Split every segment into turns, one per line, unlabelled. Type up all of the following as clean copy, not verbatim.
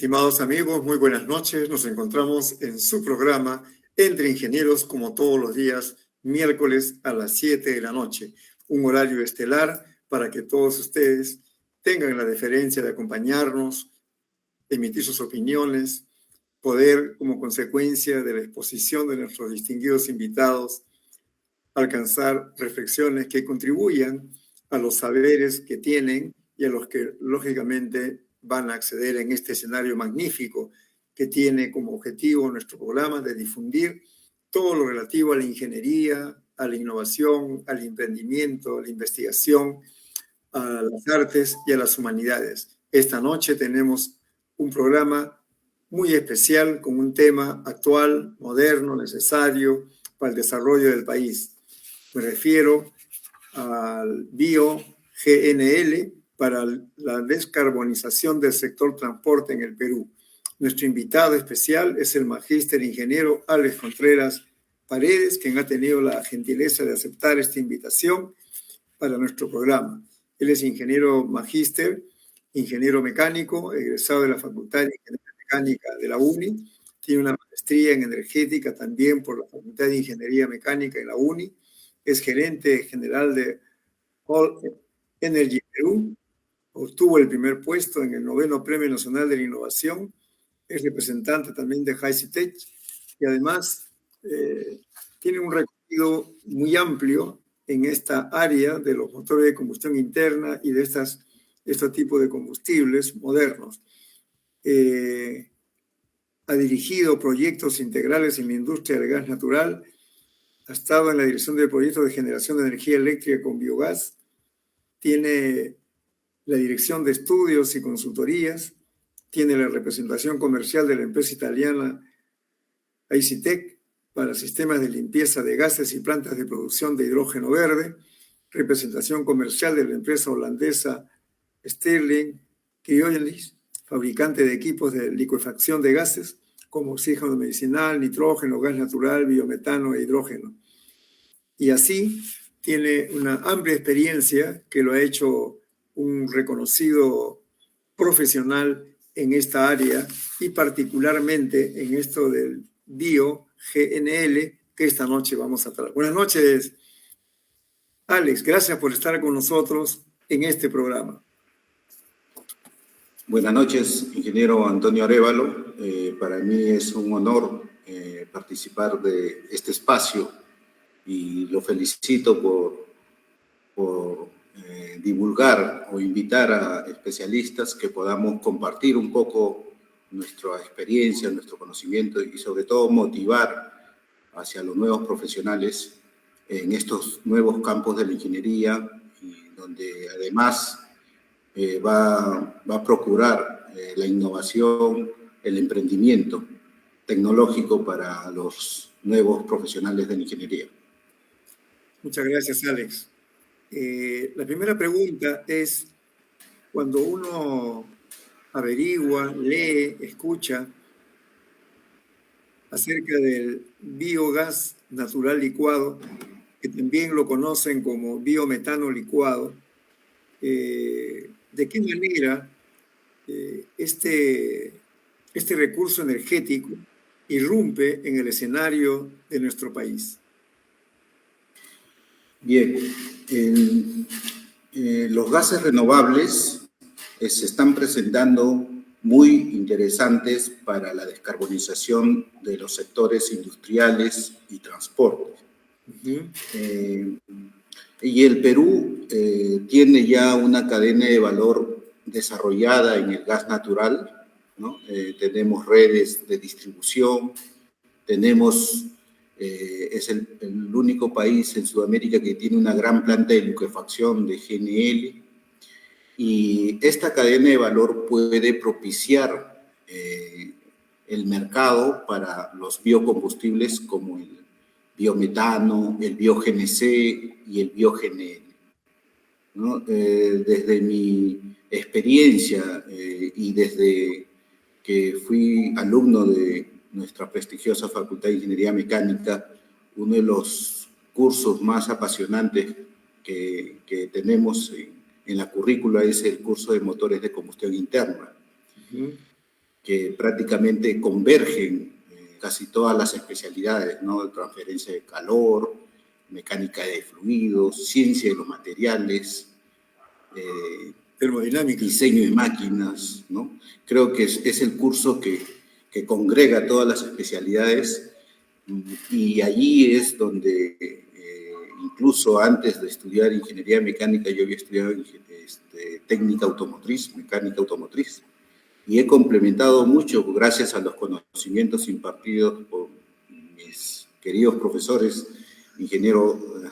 Estimados amigos, muy buenas noches. Nos encontramos en su programa Entre Ingenieros, como todos los días, miércoles a las 7 de la noche. Un horario estelar para que todos ustedes tengan la deferencia de acompañarnos, emitir sus opiniones, poder, como consecuencia de la exposición de nuestros distinguidos invitados, alcanzar reflexiones que contribuyan a los saberes que tienen y a los que, lógicamente, van a acceder en este escenario magnífico que tiene como objetivo nuestro programa de difundir todo lo relativo a la ingeniería, a la innovación, al emprendimiento, a la investigación, a las artes y a las humanidades. Esta noche tenemos un programa muy especial con un tema actual, moderno, necesario para el desarrollo del país. Me refiero al BioGNL para la descarbonización del sector transporte en el Perú. Nuestro invitado especial es el magíster ingeniero Alex Contreras Paredes, quien ha tenido la gentileza de aceptar esta invitación para nuestro programa. Él es ingeniero magíster, ingeniero mecánico, egresado de la Facultad de Ingeniería Mecánica de la UNI. Tiene una maestría en energética también por la Facultad de Ingeniería Mecánica en la UNI. Es gerente general de All Energy Perú. Obtuvo el primer puesto en el 9º Premio Nacional de la Innovación. Es representante también de HyCitech y además tiene un recorrido muy amplio en esta área de los motores de combustión interna y de este tipo de combustibles modernos. Ha dirigido proyectos integrales en la industria del gas natural, ha estado en la dirección del proyecto de generación de energía eléctrica con biogás, tiene la dirección de estudios y consultorías, tiene la representación comercial de la empresa italiana HyCitech para sistemas de limpieza de gases y plantas de producción de hidrógeno verde, representación comercial de la empresa holandesa Stirling Cryogenis, fabricante de equipos de licuefacción de gases como oxígeno medicinal, nitrógeno, gas natural, biometano e hidrógeno. Y así tiene una amplia experiencia que lo ha hecho un reconocido profesional en esta área y particularmente en esto del BioGNL que esta noche vamos a tratar. Buenas noches, Alex. Gracias por estar con nosotros en este programa.
Buenas noches, ingeniero Antonio Arévalo. Para mí es un honor participar de este espacio y lo felicito por divulgar o invitar a especialistas que podamos compartir un poco nuestra experiencia, nuestro conocimiento y sobre todo motivar hacia los nuevos profesionales en estos nuevos campos de la ingeniería y donde además va a procurar la innovación, el emprendimiento tecnológico para los nuevos profesionales de la ingeniería.
Muchas gracias, Alex. La primera pregunta es, cuando uno averigua, lee, escucha acerca del biogás natural licuado, que también lo conocen como biometano licuado, ¿de qué manera este recurso energético irrumpe en el escenario de nuestro país?
Bien, los gases renovables se están presentando muy interesantes para la descarbonización de los sectores industriales y transporte. Y el Perú tiene ya una cadena de valor desarrollada en el gas natural, ¿no? Tenemos redes de distribución, es el único país en Sudamérica que tiene una gran planta de licuefacción de GNL, y esta cadena de valor puede propiciar el mercado para los biocombustibles como el biometano, el BioGNC y el BioGNL, ¿no? Desde mi experiencia y desde que fui alumno de nuestra prestigiosa Facultad de Ingeniería Mecánica, uno de los cursos más apasionantes que tenemos en la currícula es el curso de motores de combustión interna. que prácticamente convergen casi todas las especialidades, ¿no? Transferencia de calor, mecánica de fluidos, ciencia de los materiales,
termodinámica,
diseño de máquinas, ¿no? Creo que es el curso que congrega todas las especialidades, y allí es donde, incluso antes de estudiar ingeniería mecánica, yo había estudiado técnica automotriz, mecánica automotriz, y he complementado mucho gracias a los conocimientos impartidos por mis queridos profesores. Ingeniero,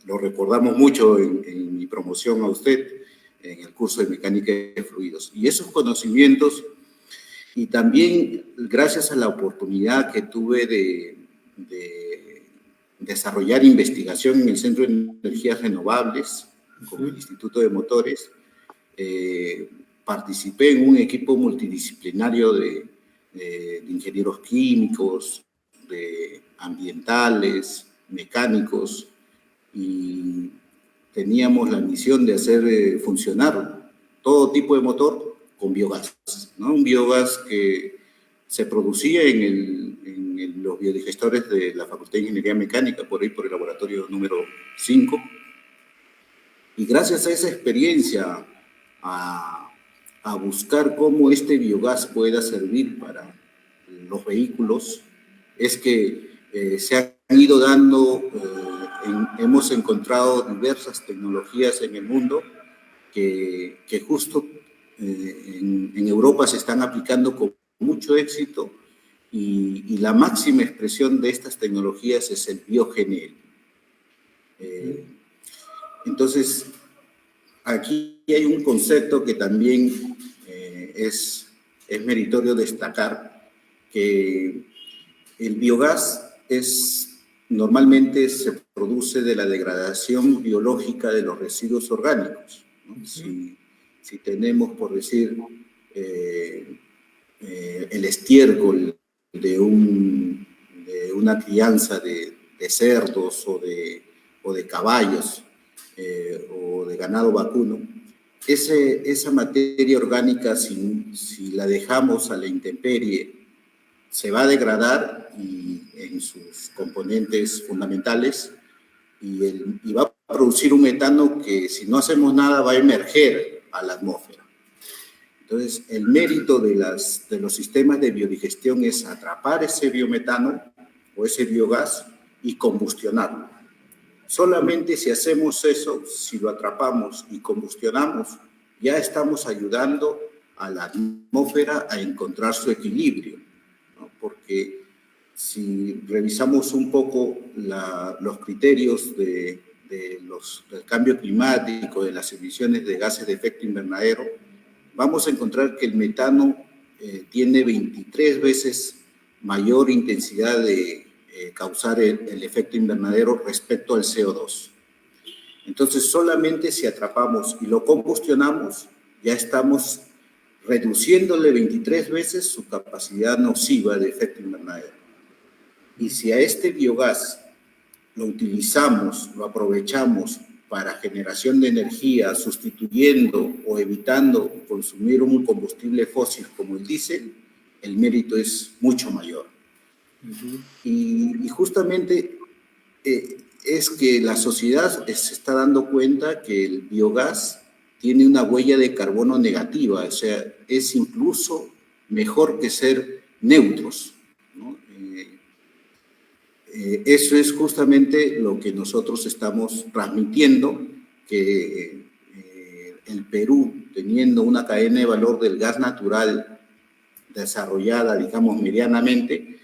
lo recordamos mucho en mi promoción a usted, en el curso de mecánica de fluidos. Y esos conocimientos, y también gracias a la oportunidad que tuve de desarrollar investigación en el Centro de Energías Renovables, con el Instituto de Motores, participé en un equipo multidisciplinario de ingenieros químicos, de ambientales, mecánicos, y teníamos la misión de hacer funcionar todo tipo de motor con biogás, ¿no? Un biogás que se producía en los biodigestores de la Facultad de Ingeniería Mecánica, por ahí por el laboratorio número 5. Y gracias a esa experiencia, a buscar cómo este biogás pueda servir para los vehículos, es que se han ido dando, hemos encontrado diversas tecnologías en el mundo que justo en Europa se están aplicando con mucho éxito, y la máxima expresión de estas tecnologías es el biogeniel. Entonces, aquí hay un concepto que también es meritorio destacar, que el biogás normalmente se produce de la degradación biológica de los residuos orgánicos, ¿no? Si tenemos, por decir, el estiércol de una crianza de cerdos o de caballos, o de ganado vacuno, esa materia orgánica, si la dejamos a la intemperie, se va a degradar en sus componentes fundamentales, y va a producir un metano que, si no hacemos nada, va a emerger a la atmósfera. Entonces, el mérito de los sistemas de biodigestión es atrapar ese biometano o ese biogás y combustionarlo. Solamente si hacemos eso, si lo atrapamos y combustionamos, ya estamos ayudando a la atmósfera a encontrar su equilibrio, ¿no? Porque si revisamos un poco los criterios del cambio climático, de las emisiones de gases de efecto invernadero, vamos a encontrar que el metano tiene 23 veces mayor intensidad de causar el efecto invernadero respecto al CO2. Entonces, solamente si atrapamos y lo combustionamos, ya estamos reduciéndole 23 veces su capacidad nociva de efecto invernadero. Y si a este biogás lo utilizamos, lo aprovechamos para generación de energía, sustituyendo o evitando consumir un combustible fósil como el diésel, el mérito es mucho mayor. Y justamente es que la sociedad se está dando cuenta que el biogás tiene una huella de carbono negativa, o sea, es incluso mejor que ser neutros, ¿no? Eso es justamente lo que nosotros estamos transmitiendo, que el Perú, teniendo una cadena de valor del gas natural desarrollada, digamos, medianamente,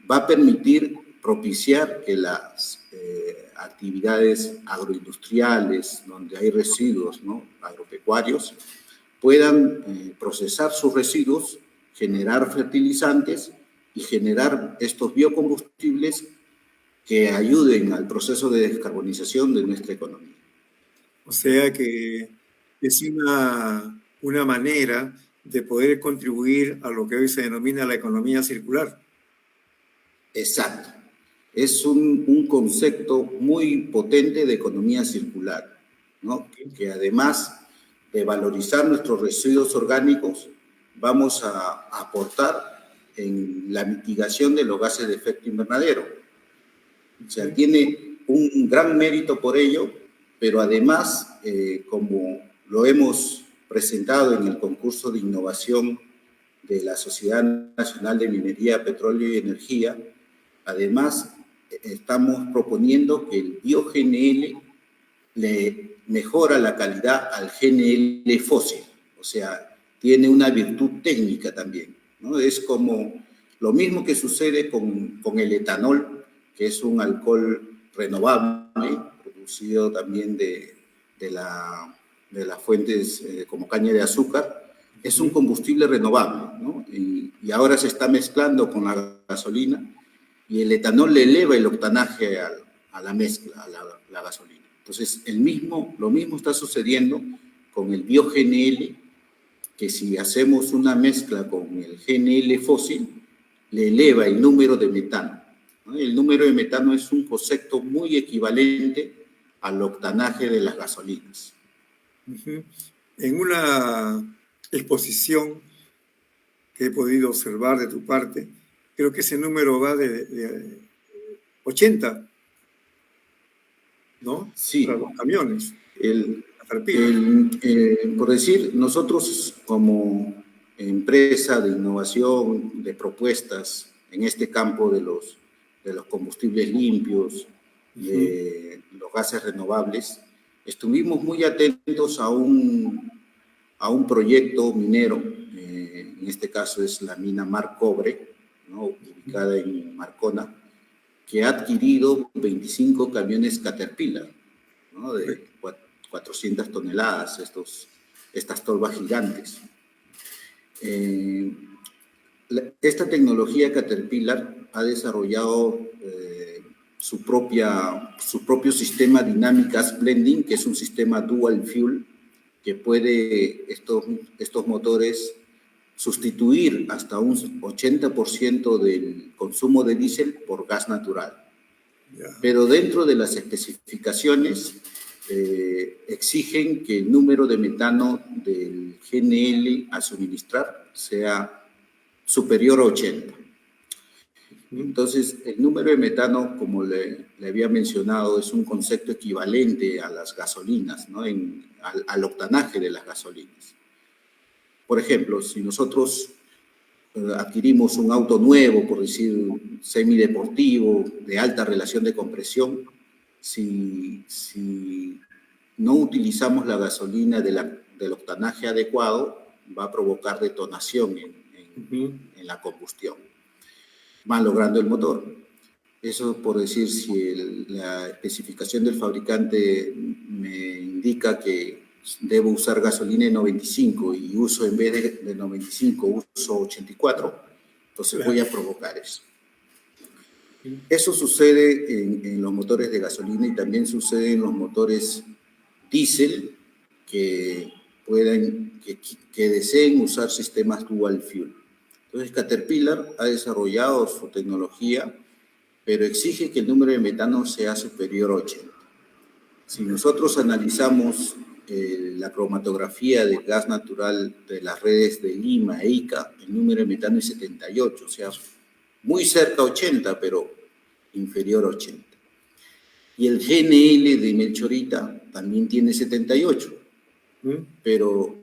va a permitir propiciar que las actividades agroindustriales, donde hay residuos, ¿no?, agropecuarios, puedan procesar sus residuos, generar fertilizantes y generar estos biocombustibles que ayuden al proceso de descarbonización de nuestra economía.
O sea que es una manera de poder contribuir a lo que hoy se denomina la economía circular.
Exacto. Es un concepto muy potente de economía circular, ¿no? Que además de valorizar nuestros residuos orgánicos, vamos a aportar en la mitigación de los gases de efecto invernadero. O sea, tiene un gran mérito por ello, pero además, como lo hemos presentado en el concurso de innovación de la Sociedad Nacional de Minería, Petróleo y Energía, además estamos proponiendo que el bio-GNL le mejora la calidad al GNL fósil, o sea, tiene una virtud técnica también, ¿no? Es como lo mismo que sucede con el etanol, que es un alcohol renovable, producido también de las fuentes como caña de azúcar. Es un combustible renovable, ¿no? Y ahora se está mezclando con la gasolina, y el etanol le eleva el octanaje a la mezcla, a la gasolina. Entonces, lo mismo está sucediendo con el bio-GNL, que si hacemos una mezcla con el GNL fósil, le eleva el número de metano, ¿no? El número de metano es un concepto muy equivalente al octanaje de las gasolinas.
En una exposición que he podido observar de tu parte, creo que ese número va de 80, ¿no?
Sí.
Para los camiones.
Por decir, nosotros como empresa de innovación, de propuestas en este campo de los combustibles limpios, de los gases renovables, estuvimos muy atentos a un proyecto minero, en este caso es la mina Mar Cobre, ¿no? Ubicada en Marcona, que ha adquirido 25 camiones Caterpillar, ¿no? De 400 toneladas, estas tolvas gigantes. Esta tecnología Caterpillar ha desarrollado su propio sistema Dynamic Blending, que es un sistema dual fuel, que puede estos motores sustituir hasta un 80% del consumo de diésel por gas natural. Pero dentro de las especificaciones exigen que el número de metano del GNL a suministrar sea superior a 80. Entonces, el número de metano, como le había mencionado, es un concepto equivalente a las gasolinas, ¿no? Al octanaje de las gasolinas. Por ejemplo, si nosotros adquirimos un auto nuevo, por decir semideportivo, de alta relación de compresión, si no utilizamos la gasolina del octanaje adecuado, va a provocar detonación en la combustión, malogrando el motor. Eso por decir, si la especificación del fabricante me indica que debo usar gasolina de 95 y uso en vez de 95, uso 84, entonces voy a provocar eso. Eso sucede en los motores de gasolina y también sucede en los motores diésel que deseen usar sistemas dual fuel. Entonces, Caterpillar ha desarrollado su tecnología, pero exige que el número de metano sea superior a 80. Si nosotros analizamos la cromatografía del gas natural de las redes de Lima e Ica, el número de metano es 78, o sea, muy cerca a 80, pero inferior a 80. Y el GNL de Melchorita también tiene 78, pero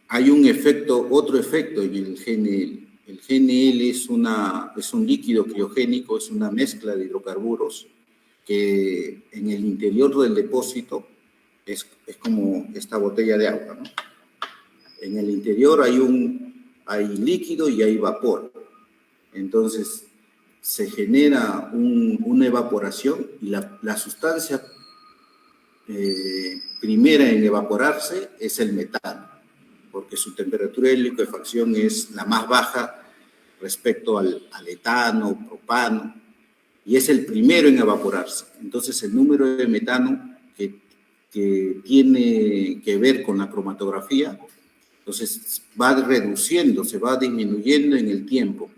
hay otro efecto en el GNL. El GNL es un líquido criogénico, es una mezcla de hidrocarburos que en el interior del depósito es como esta botella de agua, ¿no? En el interior hay líquido y hay vapor. Entonces, se genera una evaporación y la sustancia primera en evaporarse es el metano, porque su temperatura de liquefacción es la más baja respecto al etano, propano, y es el primero en evaporarse. Entonces, el número de metano que tiene que ver con la cromatografía, entonces va reduciendo, se va disminuyendo en el tiempo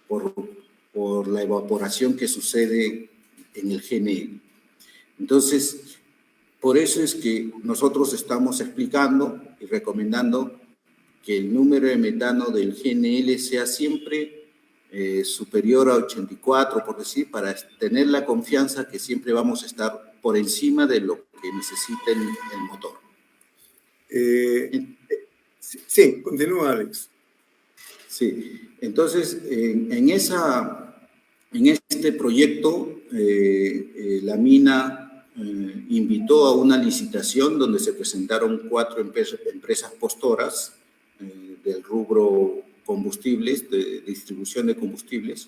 por la evaporación que sucede en el GNL. Entonces, Por eso es que nosotros estamos explicando y recomendando que el número de metano del GNL sea siempre superior a 84, por decir, para tener la confianza que siempre vamos a estar por encima de lo que necesita el motor.
Sí, continúa, Alex.
Sí, entonces en este proyecto la mina invitó a una licitación donde se presentaron 4 empresas postoras del rubro combustibles, de distribución de combustibles,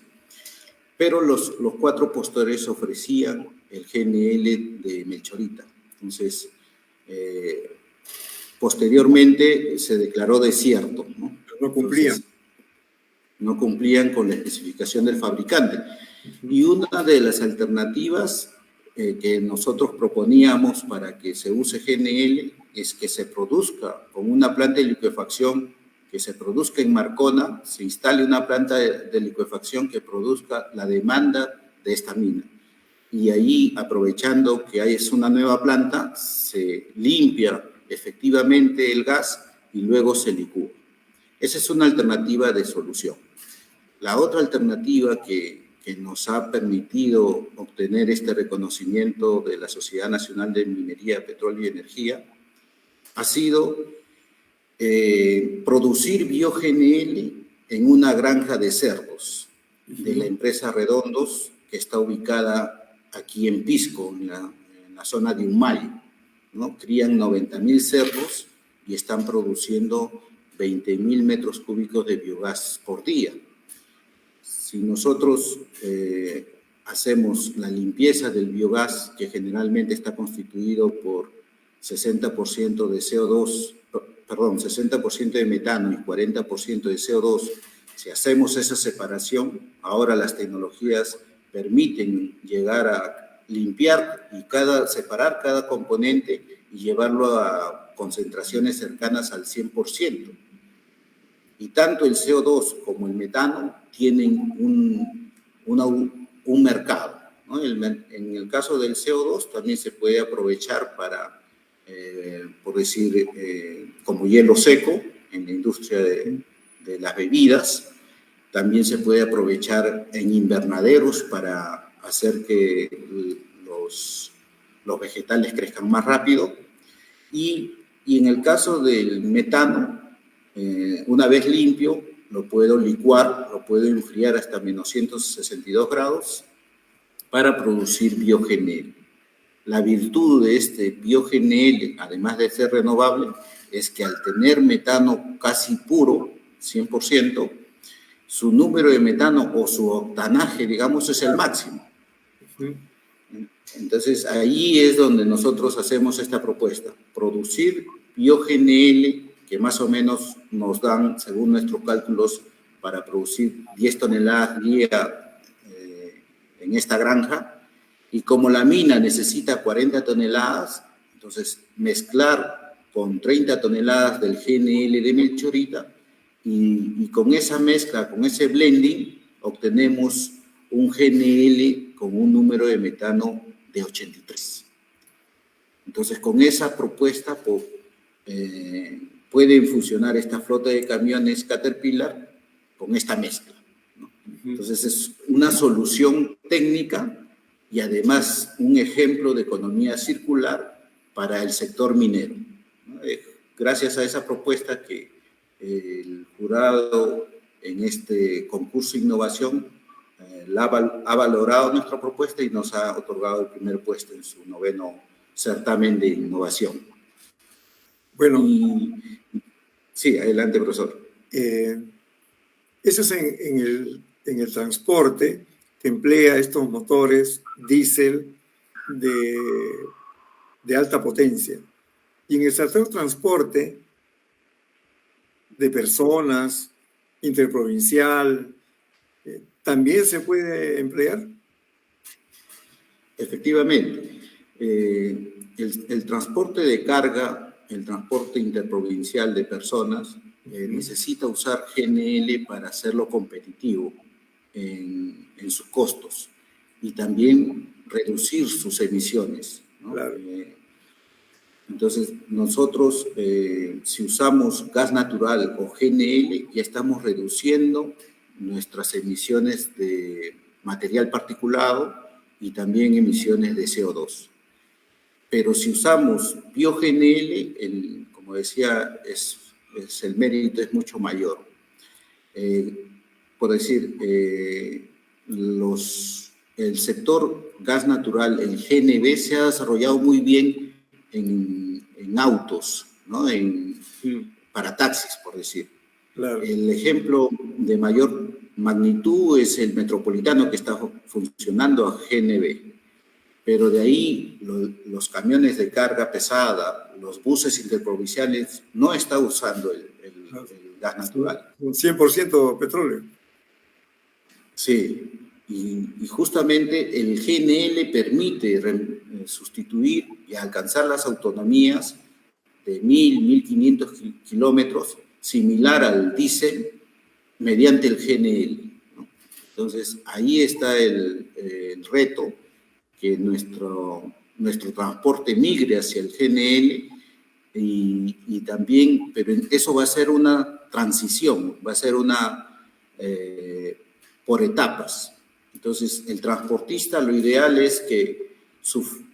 pero los 4 postores ofrecían el GNL de Melchorita. Entonces, posteriormente se declaró desierto, ¿no?
No cumplían.
Entonces, no cumplían con la especificación del fabricante. Y una de las alternativas que nosotros proponíamos para que se use GNL es que se produzca con una planta de liquefacción, que se produzca en Marcona, se instale una planta de liquefacción que produzca la demanda de esta mina. Y ahí, aprovechando que es una nueva planta, se limpia efectivamente el gas y luego se licúa. Esa es una alternativa de solución. La otra alternativa que nos ha permitido obtener este reconocimiento de la Sociedad Nacional de Minería, Petróleo y Energía ha sido producir BioGNL en una granja de cerdos de la empresa Redondos, que está ubicada aquí en Pisco, en la zona de Humay, ¿no? Crían 90.000 cerdos y están produciendo 20.000 metros cúbicos de biogás por día. Si nosotros hacemos la limpieza del biogás, que generalmente está constituido por 60% de CO2, perdón, 60% de metano y 40% de CO2, si hacemos esa separación, ahora las tecnologías permiten llegar a limpiar y separar cada componente y llevarlo a concentraciones cercanas al 100%. Y tanto el CO2 como el metano tienen un mercado, ¿no? En el caso del CO2 también se puede aprovechar para, por decir, como hielo seco en la industria de las bebidas. También se puede aprovechar en invernaderos para hacer que los vegetales crezcan más rápido. Y en el caso del metano, una vez limpio, lo puedo licuar, lo puedo enfriar hasta menos 162 grados para producir BioGNL. La virtud de este BioGNL, además de ser renovable, es que al tener metano casi puro, 100%, su número de metano o su octanaje, digamos, es el máximo. Entonces, ahí es donde nosotros hacemos esta propuesta, producir BioGNL, que más o menos nos dan, según nuestros cálculos, para producir 10 toneladas día en esta granja, y como la mina necesita 40 toneladas, entonces mezclar con 30 toneladas del GNL de Melchorita, y con esa mezcla, con ese blending, obtenemos un GNL con un número de metano de 83. Entonces, con esa propuesta pueden funcionar esta flota de camiones Caterpillar con esta mezcla, ¿no? Entonces, es una solución técnica y además un ejemplo de economía circular para el sector minero, ¿no? Gracias a esa propuesta que el jurado en este concurso de innovación ha valorado nuestra propuesta y nos ha otorgado el primer puesto en su 9º certamen de innovación.
Bueno.
Sí, adelante, profesor.
Eso es en el transporte, que emplea estos motores diésel de alta potencia. Y en el sector transporte de personas, interprovincial, ¿también se puede emplear?
Efectivamente. El transporte de carga, el transporte interprovincial de personas, necesita usar GNL para hacerlo competitivo en sus costos y también reducir sus emisiones, ¿no?
Claro.
Entonces, nosotros, si usamos gas natural o GNL, ya estamos reduciendo nuestras emisiones de material particulado y también emisiones de CO2. Pero si usamos bio-GNL, como decía, el mérito es mucho mayor. Por decir, el sector gas natural, el GNB, se ha desarrollado muy bien en autos, ¿no? Para taxis, por decir.
Claro.
El ejemplo de mayor magnitud es el Metropolitano, que está funcionando a GNB. Pero de ahí los camiones de carga pesada, los buses interprovinciales, no está usando el gas natural.
Un 100% petróleo.
Sí, y justamente el GNL permite sustituir y alcanzar las autonomías de 1.500 kilómetros, similar al diésel, mediante el GNL, ¿no? Entonces, ahí está el reto, que nuestro transporte migre hacia el GNL y también, pero eso va a ser una transición, va a ser por etapas. Entonces, el transportista, lo ideal es que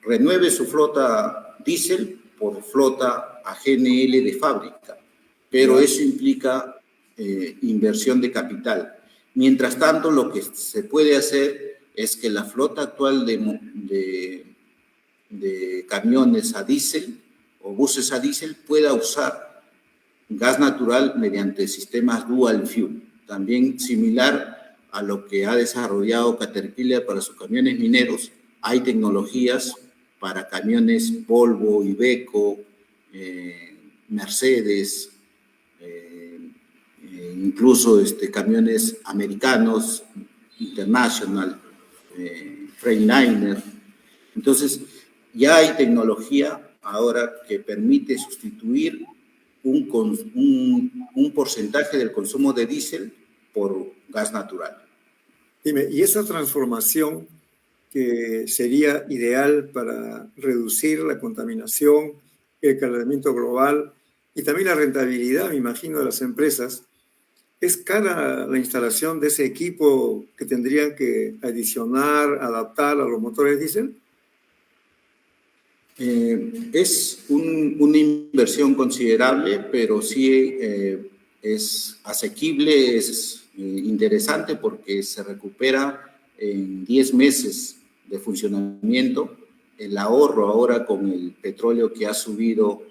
renueve su flota diésel por flota a GNL de fábrica, pero eso implica inversión de capital. Mientras tanto, lo que se puede hacer es que la flota actual de camiones a diésel o buses a diésel pueda usar gas natural mediante sistemas dual fuel, también similar a lo que ha desarrollado Caterpillar para sus camiones mineros. Hay tecnologías para camiones Volvo, Iveco, Mercedes, incluso camiones americanos, International, Freightliner. Entonces, ya hay tecnología ahora que permite sustituir un porcentaje del consumo de diésel por gas natural.
Dime, ¿y esa transformación que sería ideal para reducir la contaminación, el calentamiento global y también la rentabilidad, me imagino, de las empresas, es cara la instalación de ese equipo que tendrían que adicionar, adaptar a los motores diésel?
Es una inversión considerable, pero sí es asequible, es interesante porque se recupera en 10 meses de funcionamiento. El ahorro ahora con el petróleo que ha subido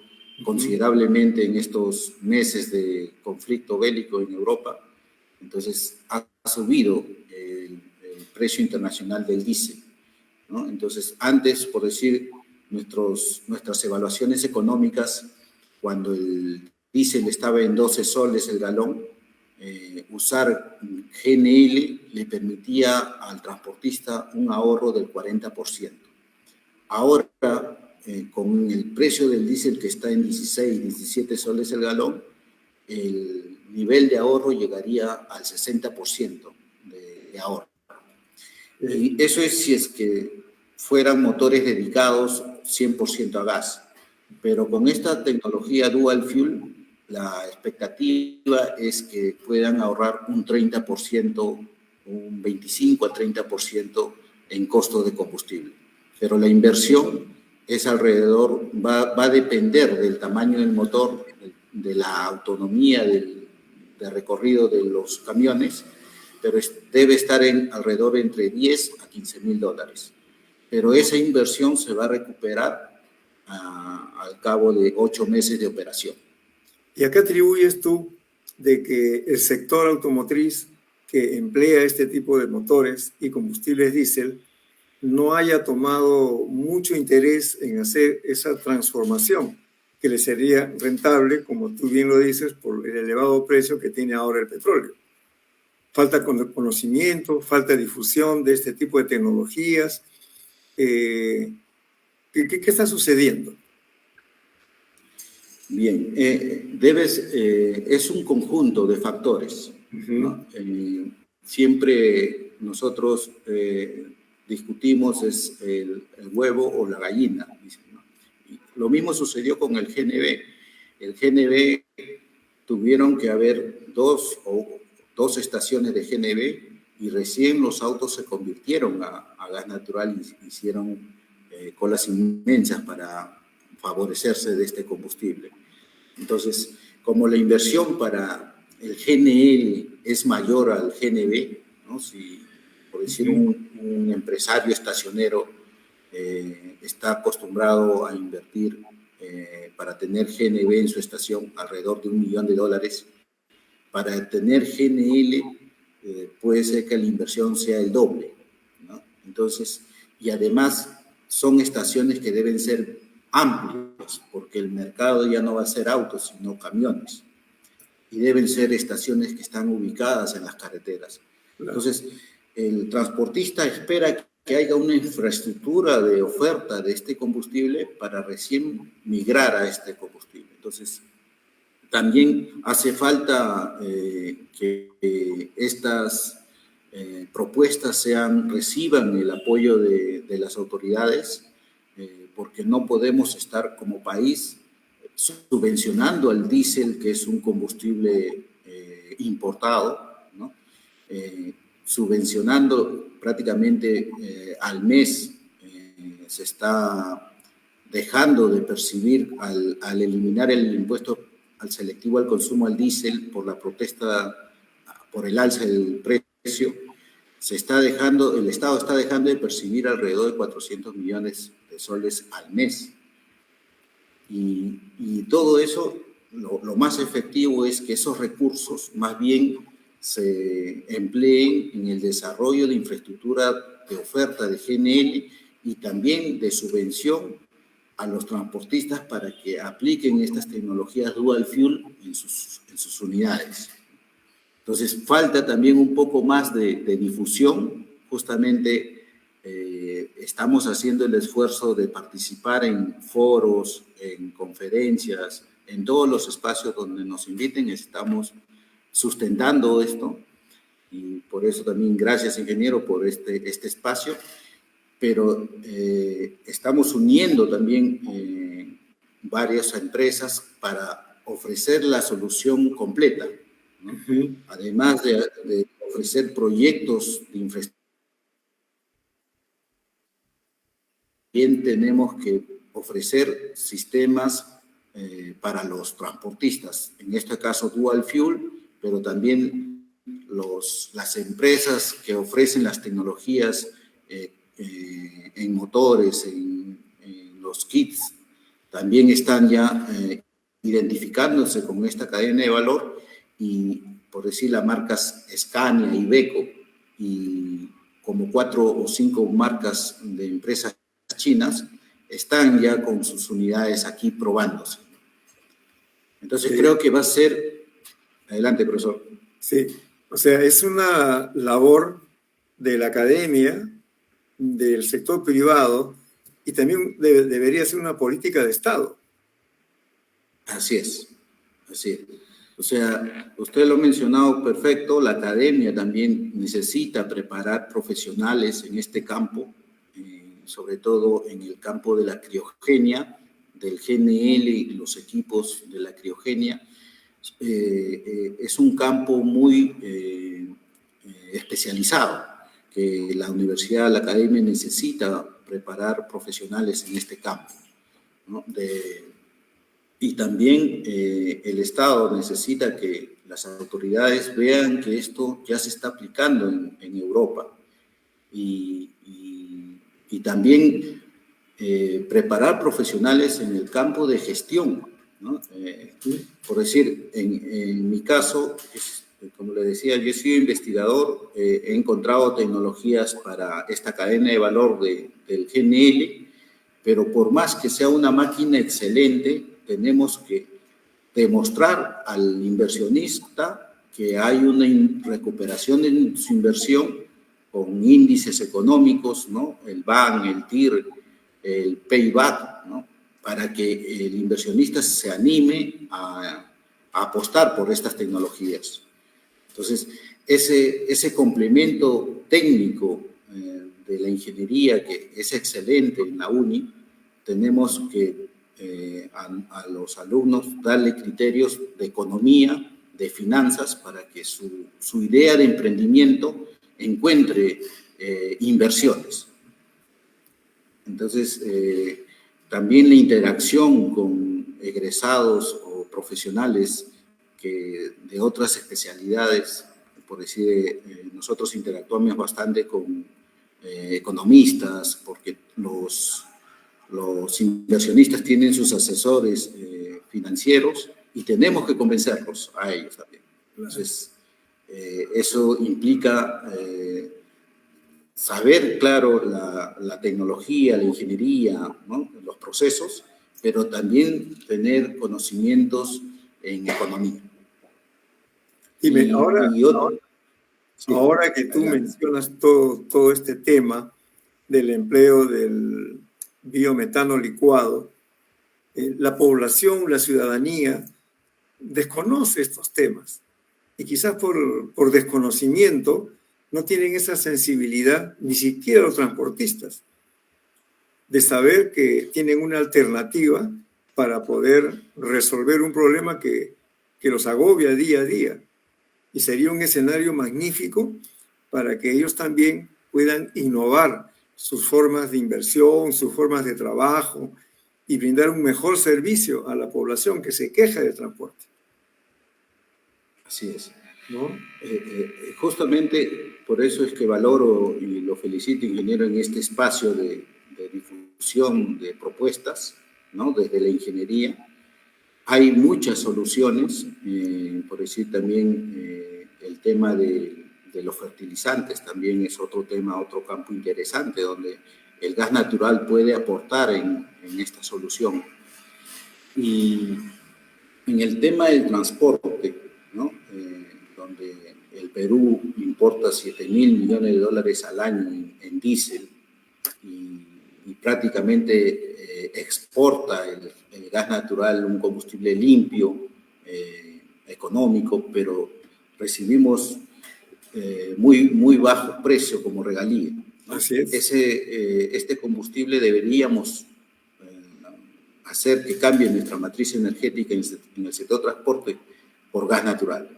considerablemente en estos meses de conflicto bélico en Europa, entonces ha subido el precio internacional del diésel, ¿no? Entonces, antes, por decir, nuestras evaluaciones económicas, cuando el diésel estaba en 12 soles el galón, usar GNL le permitía al transportista un ahorro del 40%. Ahora, con el precio del diésel que está en 16, 17 soles el galón, el nivel de ahorro llegaría al 60% de ahorro. Y eso es si es que fueran motores dedicados 100% a gas. Pero con esta tecnología dual fuel, la expectativa es que puedan ahorrar un 30%, un 25 a 30% en costo de combustible. Pero la inversión es alrededor, va a depender del tamaño del motor, de la autonomía de recorrido de los camiones, pero debe estar alrededor entre 10 a 15 mil dólares. Pero esa inversión se va a recuperar al cabo de 8 meses de operación.
¿Y a qué atribuyes tú de que el sector automotriz que emplea este tipo de motores y combustibles diésel no haya tomado mucho interés en hacer esa transformación que le sería rentable, como tú bien lo dices, por el elevado precio que tiene ahora el petróleo? Falta conocimiento, falta difusión de este tipo de tecnologías. ¿Qué está sucediendo?
Bien, es un conjunto de factores, ¿no? Siempre nosotros discutimos es el huevo o la gallina, ¿no? Lo mismo sucedió con el GNB. El GNB tuvieron que haber dos estaciones de GNB y recién los autos se convirtieron a gas natural y hicieron colas inmensas para favorecerse de este combustible. Entonces, como la inversión para el GNL es mayor al GNB, ¿no? Si, por decir, un empresario estacionero está acostumbrado a invertir para tener GNB en su estación alrededor de $1 millón, para tener GNL puede ser que la inversión sea el doble, ¿no? Entonces, y además son estaciones que deben ser amplias, porque el mercado ya no va a ser autos, sino camiones. Y deben ser estaciones que están ubicadas en las carreteras. Entonces, el transportista espera que haya una infraestructura de oferta de este combustible para recién migrar a este combustible. Entonces, también hace falta que estas propuestas reciban el apoyo de las autoridades, porque no podemos estar como país subvencionando al diésel, que es un combustible importado, ¿no? Subvencionando prácticamente al mes, se está dejando de percibir al eliminar el impuesto al selectivo al consumo al diésel por la protesta por el alza del precio. El Estado está dejando de percibir alrededor de 400 millones de soles al mes. Y todo eso, lo más efectivo es que esos recursos más bien se empleen en el desarrollo de infraestructura de oferta de GNL y también de subvención a los transportistas para que apliquen estas tecnologías dual fuel en sus unidades. Entonces, falta también un poco más de difusión. Justamente estamos haciendo el esfuerzo de participar en foros, en conferencias, en todos los espacios donde nos inviten. Estamos sustentando esto y por eso también gracias, ingeniero, por este espacio. Pero estamos uniendo también varias empresas para ofrecer la solución completa, ¿no? Además de ofrecer proyectos de infraestructura, también tenemos que ofrecer sistemas para los transportistas, en este caso dual fuel, pero también las empresas que ofrecen las tecnologías en motores, en los kits, también están ya identificándose con esta cadena de valor y, por decir, las marcas Scania y Iveco y como 4 o 5 marcas de empresas chinas están ya con sus unidades aquí probándose. Entonces creo que va a ser... Adelante, profesor.
Sí, o sea, es una labor de la academia, del sector privado, y también debería ser una política de Estado.
Así es, así es. O sea, usted lo ha mencionado perfecto, la academia también necesita preparar profesionales en este campo, sobre todo en el campo de la criogenia, del GNL y los equipos de la criogenia. Es un campo muy especializado, que la universidad, la academia necesita preparar profesionales en este campo, ¿no? Y también el Estado necesita que las autoridades vean que esto ya se está aplicando en Europa y también preparar profesionales en el campo de gestión, ¿no? Por decir, en mi caso, como le decía, yo he sido investigador, he encontrado tecnologías para esta cadena de valor del GNL, pero por más que sea una máquina excelente, tenemos que demostrar al inversionista que hay una recuperación de su inversión con índices económicos, ¿no? El BAN, el TIR, el payback, ¿no? Para que el inversionista se anime a apostar por estas tecnologías. Entonces, ese complemento técnico de la ingeniería, que es excelente en la UNI, tenemos que a los alumnos, darle criterios de economía, de finanzas, para que su idea de emprendimiento encuentre inversiones. Entonces, también la interacción con egresados o profesionales de otras especialidades, por decir, nosotros interactuamos bastante con economistas, porque los inversionistas tienen sus asesores financieros y tenemos que convencerlos a ellos también. Entonces, eso implica saber, claro, la tecnología, la ingeniería, ¿no?, los procesos, pero también tener conocimientos en economía.
Dime, ahora que tú mencionas todo este tema del empleo del biometano licuado, la población, la ciudadanía, desconoce estos temas y quizás por desconocimiento no tienen esa sensibilidad, ni siquiera los transportistas, de saber que tienen una alternativa para poder resolver un problema que los agobia día a día. Y sería un escenario magnífico para que ellos también puedan innovar sus formas de inversión, sus formas de trabajo y brindar un mejor servicio a la población que se queja del transporte.
Así es.
¿No?
Justamente por eso es que valoro y lo felicito, ingeniero, en este espacio de difusión de propuestas, ¿no?, desde la ingeniería. Hay muchas soluciones, por decir también el tema de los fertilizantes también es otro tema, otro campo interesante donde el gas natural puede aportar en esta solución. Y en el tema del transporte, ¿no?, donde el Perú importa $7.000 millones al año en diésel y prácticamente exporta el gas natural, un combustible limpio, económico, pero recibimos muy bajo precio como regalía, ¿no?
Así es.
Este combustible deberíamos hacer que cambie nuestra matriz energética en el sector transporte por gas natural.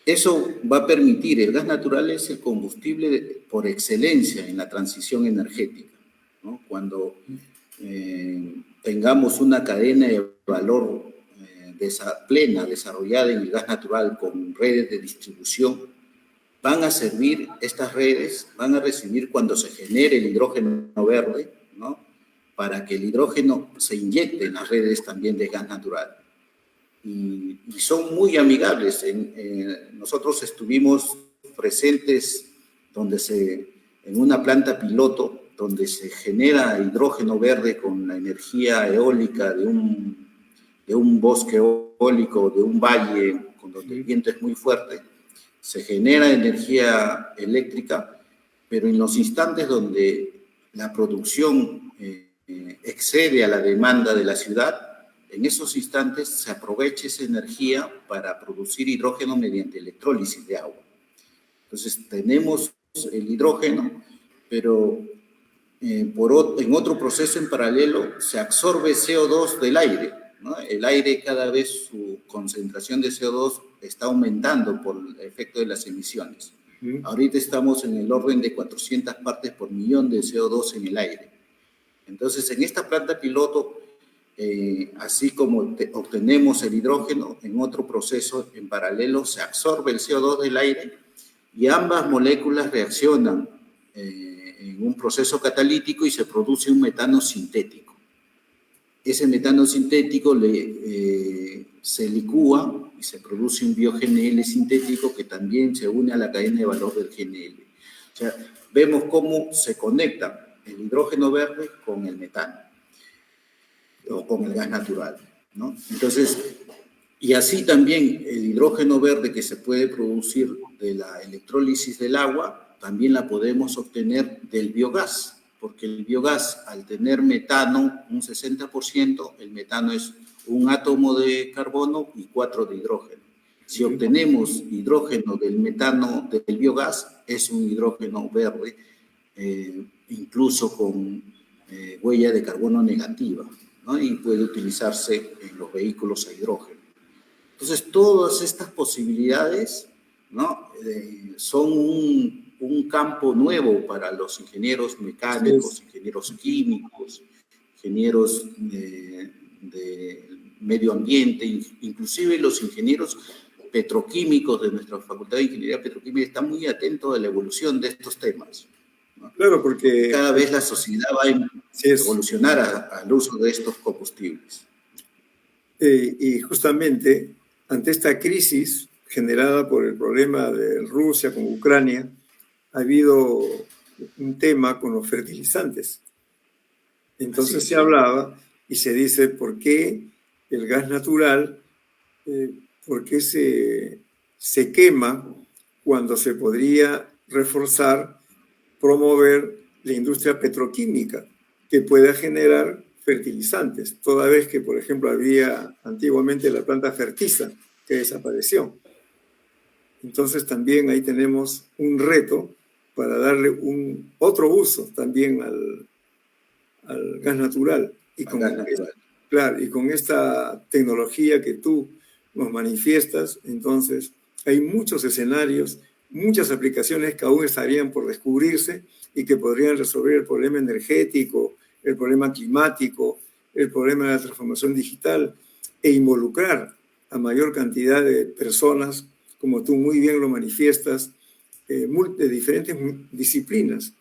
Eso va a permitir, el gas natural es el combustible por excelencia en la transición energética, ¿no? Cuando tengamos una cadena de valor plena, desarrollada en el gas natural con redes de distribución, van a servir, estas redes van a recibir cuando se genere el hidrógeno verde, ¿no?, para que el hidrógeno se inyecte en las redes también de gas natural. Y son muy amigables. Nosotros estuvimos presentes en una planta piloto donde se genera hidrógeno verde con la energía eólica de un bosque eólico, de un valle donde el viento es muy fuerte. Se genera energía eléctrica, pero en los instantes donde la producción excede a la demanda de la ciudad, en esos instantes se aprovecha esa energía para producir hidrógeno mediante electrólisis de agua. Entonces tenemos el hidrógeno, pero en otro proceso en paralelo se absorbe CO2 del aire, ¿no? El aire, cada vez su concentración de CO2 está aumentando por el efecto de las emisiones. Ahorita estamos en el orden de 400 partes por millón de CO2 en el aire. Entonces, en esta planta piloto, así como obtenemos el hidrógeno, en otro proceso en paralelo se absorbe el CO2 del aire y ambas moléculas reaccionan en un proceso catalítico y se produce un metano sintético. Ese metano sintético se licúa y se produce un bio-GNL sintético que también se une a la cadena de valor del GNL. O sea, vemos cómo se conectan el hidrógeno verde con el metano o con el gas natural, ¿no? Entonces, y así también el hidrógeno verde que se puede producir de la electrólisis del agua, también la podemos obtener del biogás, porque el biogás, al tener metano, un 60%, el metano es un átomo de carbono y 4 de hidrógeno. Si obtenemos hidrógeno del metano del biogás, es un hidrógeno verde, incluso con huella de carbono negativa. ¿no? Y puede utilizarse en los vehículos a hidrógeno. Entonces, todas estas posibilidades, ¿no? Son un campo nuevo para los ingenieros mecánicos, ingenieros químicos, ingenieros de medio ambiente, inclusive los ingenieros petroquímicos de nuestra Facultad de Ingeniería Petroquímica están muy atentos a la evolución de estos temas, ¿no?
Claro, porque
cada vez la sociedad va a evolucionar al uso de estos combustibles.
Y justamente ante esta crisis generada por el problema de Rusia con Ucrania, ha habido un tema con los fertilizantes. Entonces se hablaba y se dice por qué el gas natural, por qué se quema cuando se podría reforzar, promover la industria petroquímica que pueda generar fertilizantes, toda vez que, por ejemplo, había antiguamente la planta Fertiza, que desapareció. Entonces también ahí tenemos un reto para darle otro uso también al gas natural. Y y con esta tecnología que tú nos manifiestas, entonces hay muchos escenarios, muchas aplicaciones que aún estarían por descubrirse y que podrían resolver el problema energético, el problema climático, el problema de la transformación digital e involucrar a mayor cantidad de personas, como tú muy bien lo manifiestas, de diferentes disciplinas.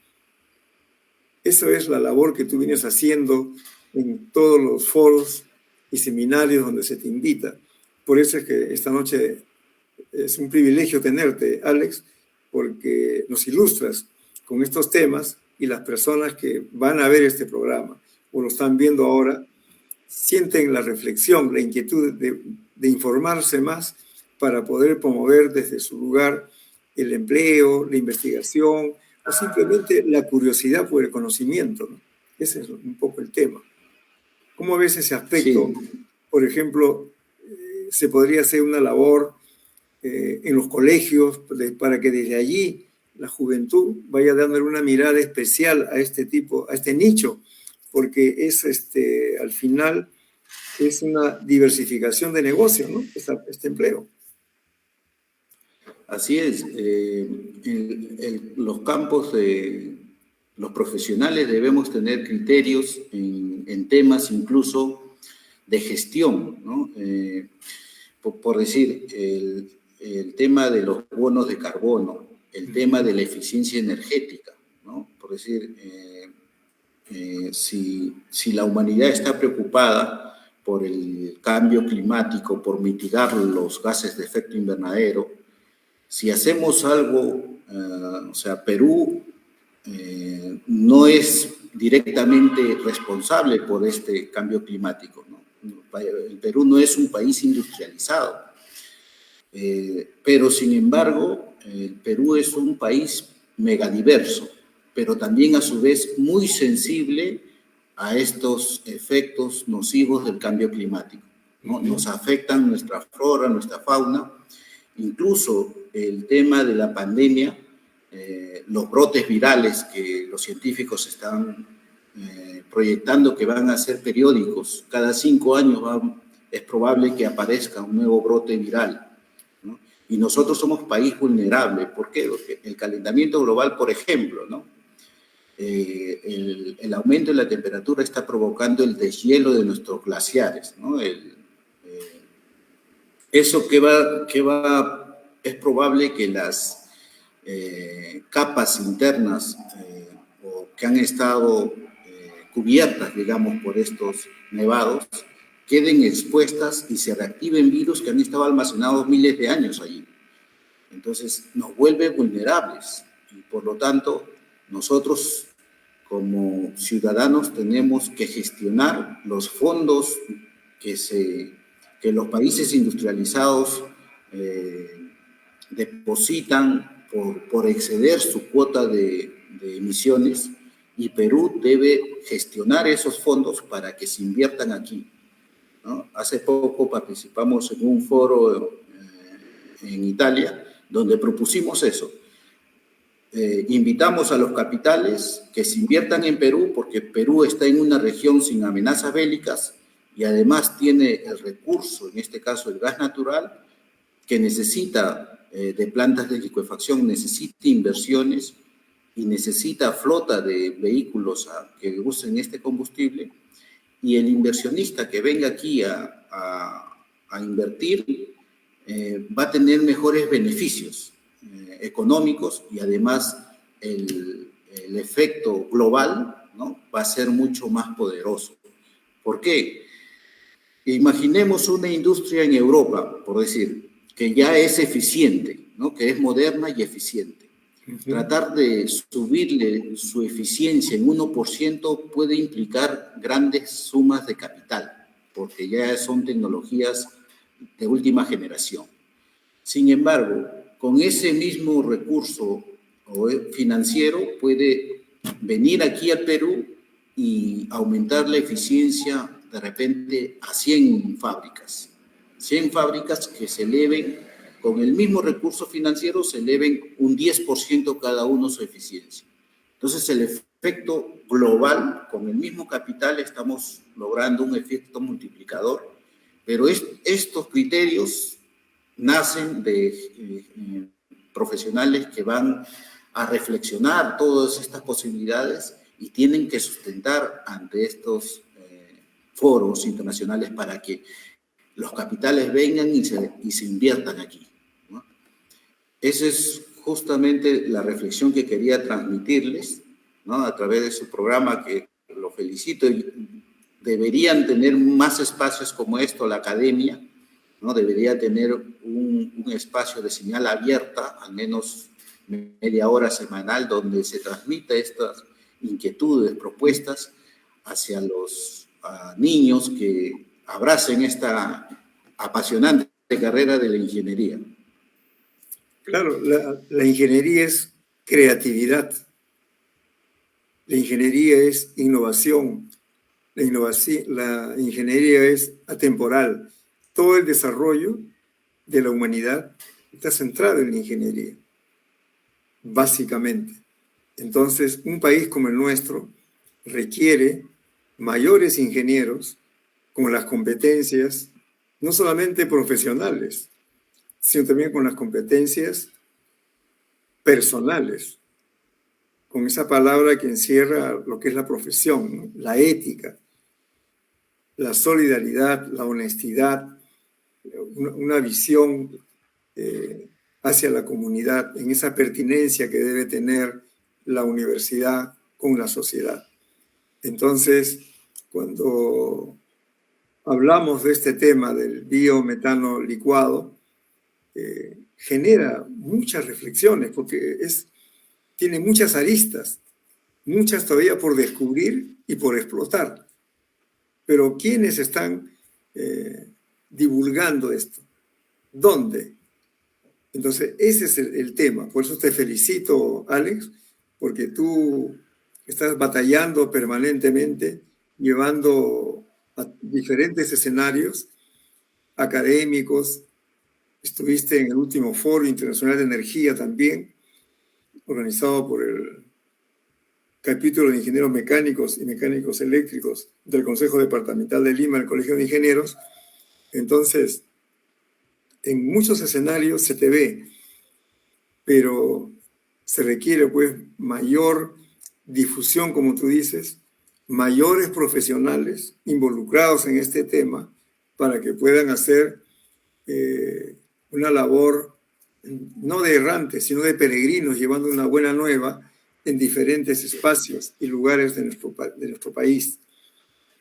Eso es la labor que tú vienes haciendo en todos los foros y seminarios donde se te invita. Por eso es que esta noche es un privilegio tenerte, Alex, porque nos ilustras con estos temas y las personas que van a ver este programa o lo están viendo ahora sienten la reflexión, la inquietud de informarse más para poder promover desde su lugar el empleo, la investigación o simplemente la curiosidad por el conocimiento, ¿no? Ese es un poco el tema. ¿Cómo ves ese aspecto? Sí. Por ejemplo, se podría hacer una labor en los colegios para que desde allí la juventud vaya dándole una mirada especial a este tipo, a este nicho, porque es al final es una diversificación de negocio, ¿no? Este empleo.
Así es. Los campos de los profesionales debemos tener criterios en temas incluso de gestión, ¿no? Por decir, el tema de los bonos de carbono, el tema de la eficiencia energética, ¿no? Por decir, si la humanidad está preocupada por el cambio climático, por mitigar los gases de efecto invernadero, si hacemos algo, o sea, Perú no es directamente responsable por este cambio climático, ¿no? El Perú no es un país industrializado, pero sin embargo, el Perú es un país megadiverso, pero también a su vez muy sensible a estos efectos nocivos del cambio climático, ¿no? Nos afectan nuestra flora, nuestra fauna, incluso el tema de la pandemia, los brotes virales que los científicos están proyectando que van a ser periódicos, cada 5 años es probable que aparezca un nuevo brote viral, ¿no? Y nosotros somos país vulnerable. ¿Por qué? Porque el calentamiento global, por ejemplo, ¿no? El aumento de la temperatura está provocando el deshielo de nuestros glaciares, ¿no? Eso es probable que las capas internas o que han estado cubiertas, digamos, por estos nevados, queden expuestas y se reactiven virus que han estado almacenados miles de años allí. Entonces, nos vuelve vulnerables y, por lo tanto, nosotros como ciudadanos tenemos que gestionar los fondos que los países industrializados depositan por exceder su cuota de emisiones, y Perú debe gestionar esos fondos para que se inviertan aquí, ¿no? Hace poco participamos en un foro en Italia donde propusimos eso. invitamos a los capitales que se inviertan en Perú, porque Perú está en una región sin amenazas bélicas y además tiene el recurso, en este caso el gas natural, que necesita de plantas de licuefacción, necesita inversiones y necesita flota de vehículos que usen este combustible, y el inversionista que venga aquí a invertir va a tener mejores beneficios económicos, y además el efecto global, ¿no?, va a ser mucho más poderoso. ¿Por qué? Imaginemos una industria en Europa, por decir, que ya es eficiente, ¿no?, que es moderna y eficiente. Tratar de subirle su eficiencia en 1% puede implicar grandes sumas de capital, porque ya son tecnologías de última generación. Sin embargo, con ese mismo recurso financiero puede venir aquí al Perú y aumentar la eficiencia de repente a 100 fábricas. 100 fábricas que se eleven, con el mismo recurso financiero, se eleven un 10% cada uno su eficiencia. Entonces, el efecto global, con el mismo capital, estamos logrando un efecto multiplicador, pero estos criterios nacen de profesionales que van a reflexionar todas estas posibilidades y tienen que sustentar ante estos foros internacionales para que los capitales vengan y se inviertan aquí, ¿no? Esa es justamente la reflexión que quería transmitirles, ¿no?, a través de su programa, que lo felicito. Deberían tener más espacios como esto, la academia, ¿no? Debería tener un espacio de señal abierta, al menos media hora semanal, donde se transmita estas inquietudes, propuestas hacia los niños que abracen esta apasionante carrera de la ingeniería.
Claro, la ingeniería es creatividad, la ingeniería es innovación, la ingeniería es atemporal. Todo el desarrollo de la humanidad está centrado en la ingeniería, básicamente. Entonces, un país como el nuestro requiere mayores ingenieros con las competencias, no solamente profesionales, sino también con las competencias personales, con esa palabra que encierra lo que es la profesión, ¿no?, la ética, la solidaridad, la honestidad, una visión hacia la comunidad, en esa pertinencia que debe tener la universidad con la sociedad. Entonces, cuando hablamos de este tema del biometano licuado, genera muchas reflexiones, porque tiene muchas aristas, muchas todavía por descubrir y por explotar. Pero ¿quiénes están divulgando esto? ¿Dónde? Entonces, ese es el tema. Por eso te felicito, Alex, porque tú estás batallando permanentemente, llevando a diferentes escenarios académicos. Estuviste en el último Foro Internacional de Energía también, organizado por el capítulo de Ingenieros Mecánicos y Mecánicos Eléctricos del Consejo Departamental de Lima, el Colegio de Ingenieros. Entonces, en muchos escenarios se te ve, pero se requiere pues mayor difusión, como tú dices, mayores profesionales involucrados en este tema para que puedan hacer una labor no de errantes, sino de peregrinos, llevando una buena nueva en diferentes espacios y lugares de nuestro país,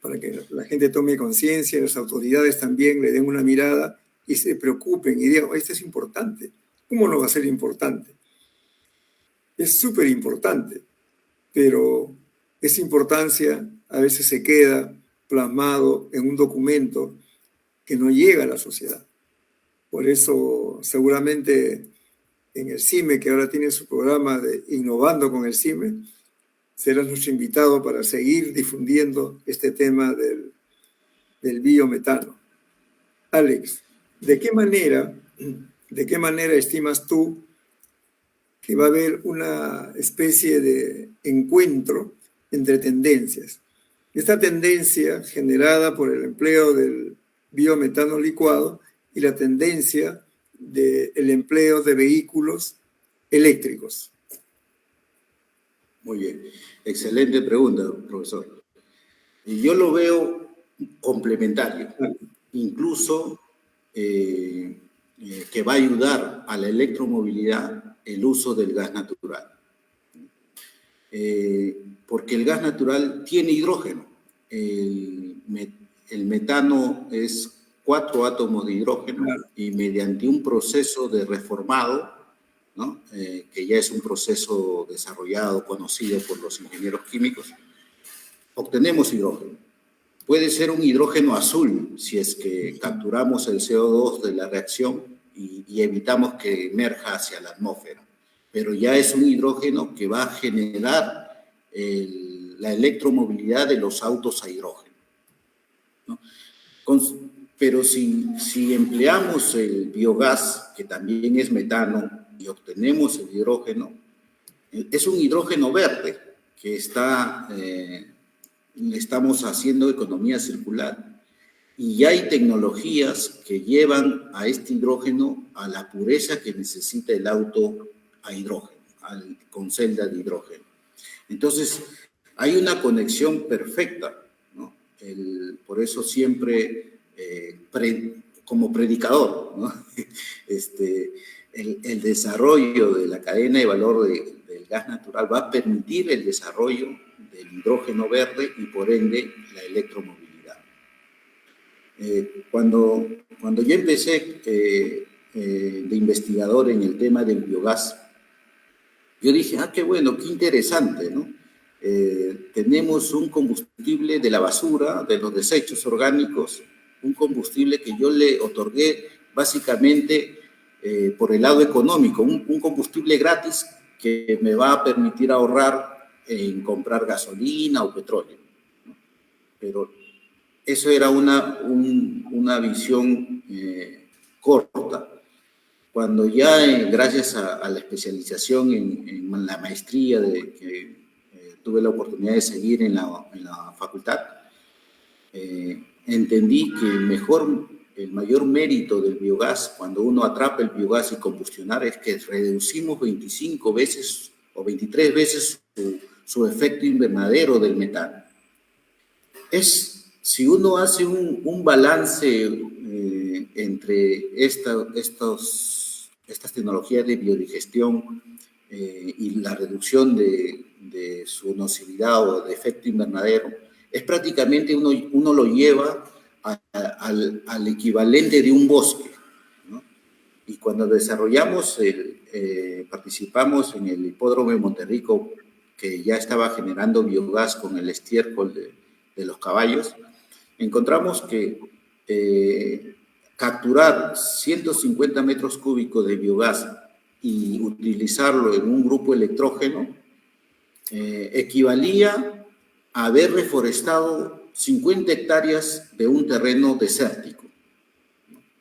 para que la gente tome conciencia, las autoridades también le den una mirada y se preocupen y digan, esto es importante. ¿Cómo no va a ser importante? Es súper importante, pero esa importancia a veces se queda plasmado en un documento que no llega a la sociedad. Por eso, seguramente en el CIME, que ahora tiene su programa de Innovando con el CIME, serás nuestro invitado para seguir difundiendo este tema del biometano. Alex, ¿de qué manera estimas tú que va a haber una especie de encuentro entre tendencias. Esta tendencia generada por el empleo del biometano licuado y la tendencia del empleo de vehículos eléctricos.
Muy bien, excelente pregunta, profesor. Y yo lo veo complementario, incluso que va a ayudar a la electromovilidad el uso del gas natural. Porque el gas natural tiene hidrógeno. El metano es 4 átomos de hidrógeno y mediante un proceso de reformado, ¿no? Que ya es un proceso desarrollado, conocido por los ingenieros químicos, obtenemos hidrógeno. Puede ser un hidrógeno azul si es que capturamos el CO2 de la reacción y evitamos que emerja hacia la atmósfera. Pero ya es un hidrógeno que va a generar la electromovilidad de los autos a hidrógeno, ¿no? Pero si empleamos el biogás, que también es metano, y obtenemos el hidrógeno, es un hidrógeno verde que estamos haciendo economía circular. Y ya hay tecnologías que llevan a este hidrógeno a la pureza que necesita el auto a hidrógeno, con celda de hidrógeno. Entonces, hay una conexión perfecta, ¿no? Por eso siempre, como predicador, ¿no? El desarrollo de la cadena de valor del gas natural va a permitir el desarrollo del hidrógeno verde y, por ende, la electromovilidad. Cuando yo empecé de investigador en el tema del biogás, yo dije, qué bueno, qué interesante, ¿no? Tenemos un combustible de la basura, de los desechos orgánicos, un combustible que yo le otorgué básicamente por el lado económico, un combustible gratis que me va a permitir ahorrar en comprar gasolina o petróleo, ¿no? Pero eso era una visión corta. Cuando ya, gracias a la especialización en la maestría que tuve la oportunidad de seguir en la facultad, entendí que el mayor mérito del biogás, cuando uno atrapa el biogás y combustionar, es que reducimos 25 veces o 23 veces su efecto invernadero del metano. Si uno hace un balance entre estas tecnologías de biodigestión y la reducción de su nocividad o de efecto invernadero, es prácticamente uno lo lleva al equivalente de un bosque, ¿no? Y cuando desarrollamos, participamos en el hipódromo de Monterrico, que ya estaba generando biogás con el estiércol de los caballos, encontramos que capturar 150 metros cúbicos de biogás y utilizarlo en un grupo electrógeno equivalía a haber reforestado 50 hectáreas de un terreno desértico.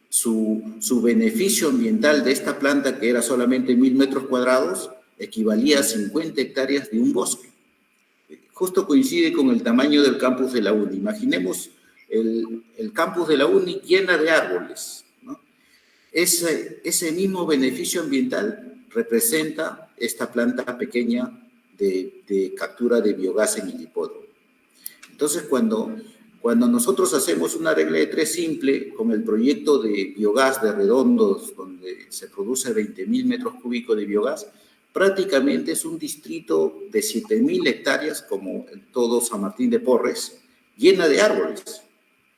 Su beneficio ambiental de esta planta, que era solamente 1000 metros cuadrados, equivalía a 50 hectáreas de un bosque. Justo coincide con el tamaño del campus de la UNI. Imaginemos el campus de la UNI llena de árboles, ¿no? Ese mismo beneficio ambiental representa esta planta pequeña de captura de biogás en el hipódromo. Entonces, cuando nosotros hacemos una regla de 3 simple con el proyecto de biogás de Redondos, donde se produce 20.000 metros cúbicos de biogás, prácticamente es un distrito de 7.000 hectáreas, como todo San Martín de Porres, llena de árboles.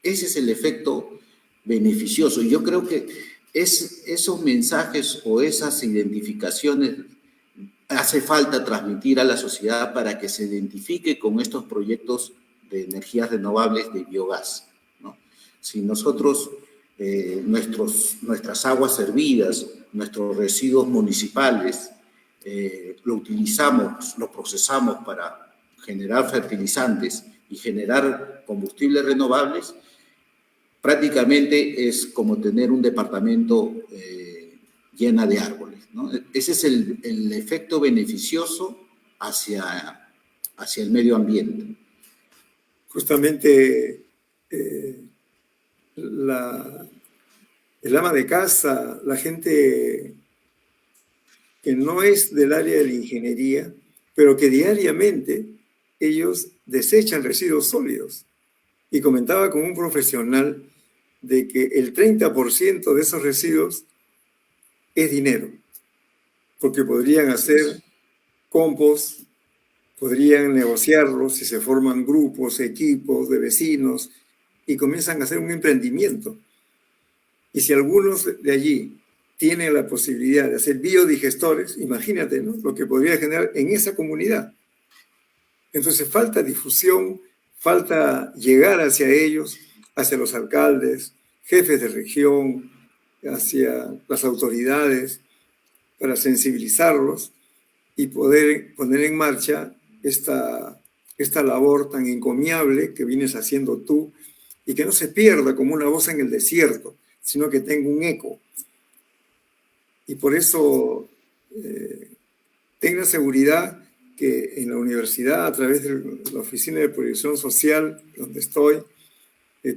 Ese es el efecto beneficioso. Y yo creo que esos mensajes o esas identificaciones hace falta transmitir a la sociedad para que se identifique con estos proyectos de energías renovables de biogás, ¿no? Si nosotros, nuestras aguas servidas, nuestros residuos municipales, lo utilizamos, lo procesamos para generar fertilizantes y generar combustibles renovables, prácticamente es como tener un departamento llena de árboles, ¿no? Ese es el efecto beneficioso hacia el medio ambiente.
Justamente el ama de casa, la gente que no es del área de la ingeniería, pero que diariamente ellos desechan residuos sólidos. Y comentaba con un profesional de que el 30% de esos residuos es dinero, porque podrían hacer compost, podrían negociarlos si se forman grupos, equipos de vecinos y comienzan a hacer un emprendimiento. Y si algunos de allí tienen la posibilidad de hacer biodigestores, imagínate, ¿no?, lo que podría generar en esa comunidad. Entonces falta difusión, falta llegar hacia ellos, hacia los alcaldes, jefes de región, hacia las autoridades, para sensibilizarlos y poder poner en marcha esta labor tan encomiable que vienes haciendo tú y que no se pierda como una voz en el desierto, sino que tenga un eco. Y por eso tenga seguridad que en la universidad, a través de la Oficina de Proyección Social, donde estoy,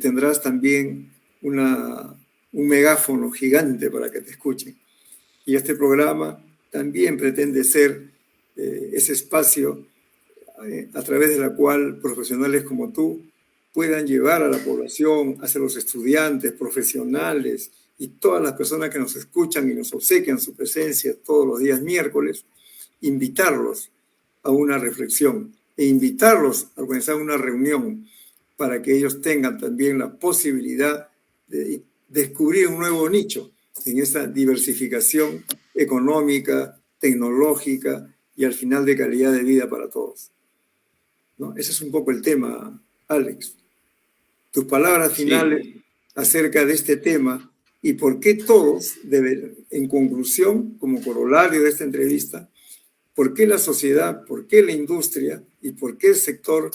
tendrás también un megáfono gigante para que te escuchen. Y este programa también pretende ser ese espacio a través de la cual profesionales como tú puedan llevar a la población, hacia los estudiantes, profesionales y todas las personas que nos escuchan y nos obsequian su presencia todos los días miércoles, invitarlos a una reflexión e invitarlos a organizar una reunión para que ellos tengan también la posibilidad de descubrir un nuevo nicho en esta diversificación económica, tecnológica y al final de calidad de vida para todos, ¿no? Ese es un poco el tema, Alex. Tus palabras finales acerca de este tema y por qué todos deben, en conclusión, como corolario de esta entrevista, por qué la sociedad, por qué la industria y por qué el sector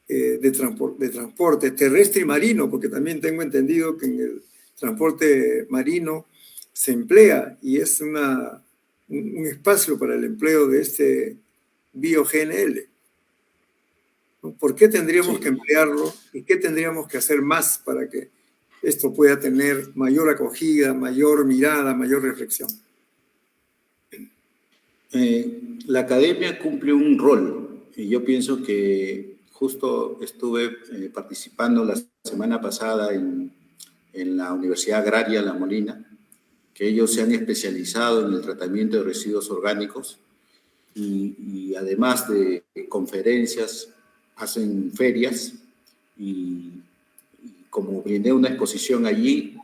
de transporte terrestre y marino, porque también tengo entendido que en el transporte marino se emplea y es un espacio para el empleo de este bio-GNL. ¿Por qué tendríamos que emplearlo y qué tendríamos que hacer más para que esto pueda tener mayor acogida, mayor mirada, mayor reflexión?
La academia cumple un rol y yo pienso que justo estuve participando la semana pasada en la Universidad Agraria La Molina, que ellos se han especializado en el tratamiento de residuos orgánicos y además de conferencias, hacen ferias y como brindé una exposición allí,